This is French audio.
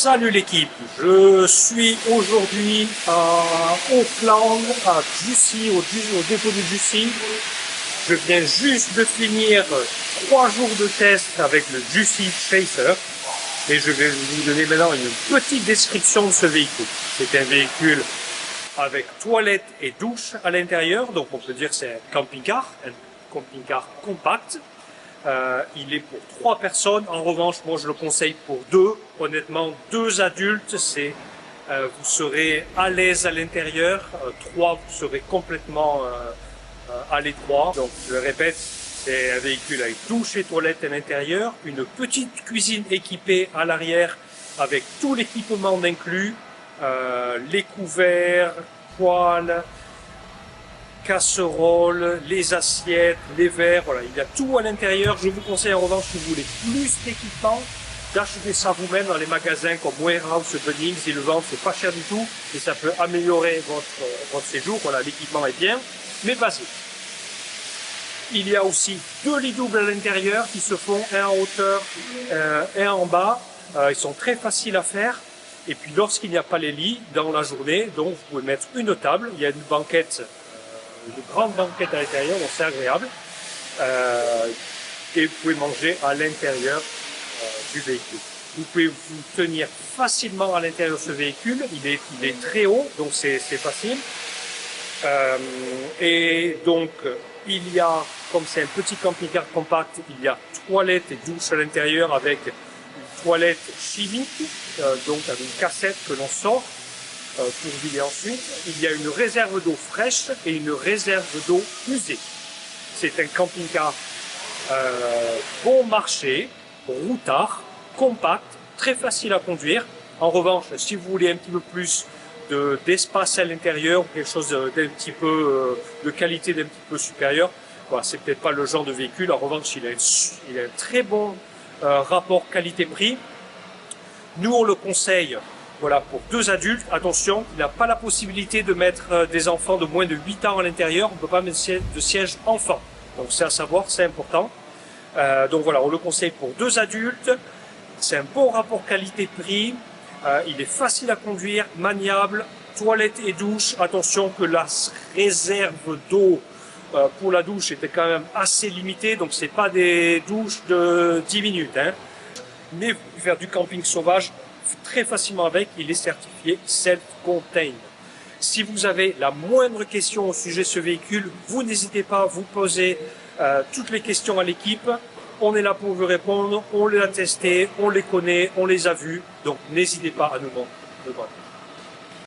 Salut l'équipe, je suis aujourd'hui à Auckland, à Jucy, au dépôt de Jucy. Je viens juste de finir 3 jours de test avec le Jucy Chaser et je vais vous donner maintenant une petite description de ce véhicule. C'est un véhicule avec toilette et douche à l'intérieur, donc on peut dire que c'est un camping-car compact. Il est pour 3 personnes. En revanche, moi je le conseille pour 2. Honnêtement, 2 adultes, vous serez à l'aise à l'intérieur. 3, vous serez complètement à l'étroit. Donc je le répète, c'est un véhicule avec douche et toilette à l'intérieur, une petite cuisine équipée à l'arrière avec tout l'équipement inclus, les couverts, poêles, casseroles, les assiettes, les verres, voilà, il y a tout à l'intérieur. Je vous conseille en revanche, si vous voulez plus d'équipement, d'acheter ça vous-même dans les magasins comme Warehouse, Bunnings, ils le vendent, c'est pas cher du tout et ça peut améliorer votre séjour. Voilà, l'équipement est bien, mais basique. Il y a aussi 2 lits doubles à l'intérieur qui se font, un en hauteur, un en bas. Ils sont très faciles à faire. Et puis lorsqu'il n'y a pas les lits dans la journée, donc vous pouvez mettre une table, il y a une banquette, une grande banquette à l'intérieur, donc c'est agréable. Et vous pouvez manger à l'intérieur du véhicule. Vous pouvez vous tenir facilement à l'intérieur de ce véhicule, il est très haut, donc c'est facile. Et donc il y a, comme c'est un petit camping-car compact, il y a toilette et douche à l'intérieur avec une toilette chimique, donc avec une cassette que l'on sort pour vider ensuite. Il y a une réserve d'eau fraîche et une réserve d'eau usée. C'est un camping-car bon marché, routard, compact, très facile à conduire. En revanche, si vous voulez un petit peu plus d'espace à l'intérieur, ou quelque chose d'un petit peu de qualité d'un petit peu supérieure, voilà, c'est peut-être pas le genre de véhicule. En revanche, il a un très bon rapport qualité-prix. Nous, on le conseille, voilà, pour 2 adultes. Attention, il n'a pas la possibilité de mettre des enfants de moins de 8 ans à l'intérieur. On ne peut pas mettre de siège enfant. Donc c'est à savoir, c'est important. Donc voilà, on le conseille pour 2 adultes. C'est un bon rapport qualité-prix. Il est facile à conduire, maniable, toilette et douche. Attention que la réserve d'eau pour la douche était quand même assez limitée. Donc c'est pas des douches de 10 minutes, hein. Mais vous pouvez faire du camping sauvage très facilement avec. Il est certifié self-contained. Si vous avez la moindre question au sujet de ce véhicule, vous n'hésitez pas à vous poser toutes les questions à l'équipe. On est là pour vous répondre. On les a testés, on les connaît, on les a vus. Donc n'hésitez pas à nous demander.